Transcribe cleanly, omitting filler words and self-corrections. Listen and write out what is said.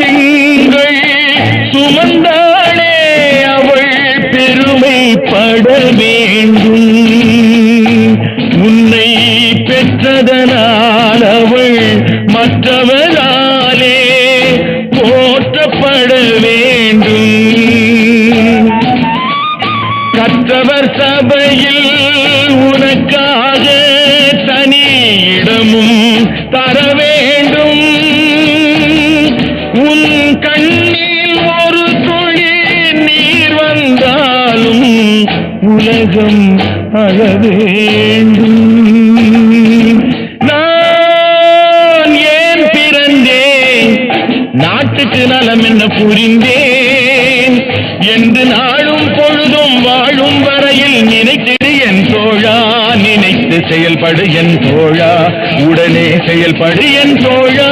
திங்கள் சுமந்தாளே அவள் பெருமைப்பட வேண்டும். உன்னை பெற்றதனால் அவள் மற்றவராலே போற்றப்பட வேண்டும். கற்றவர் சபையில் உனக்காக தனி இடமும் தர வேண்டும். உன் கண்ணில் ஒரு துளி நீர் வந்தாலும் உலகம் அழ வேண்டும். நான் ஏன் பிறந்தேன், நாட்டுக்கு நலம் என்ன புரிந்தேன் என்று நாளும் பொழுதும் வாழும் வரையில் நினைத்திடு என் தோழா. நினைத்து செயல்படு என் தோழா, உடனே செயல்படு என் தோழா.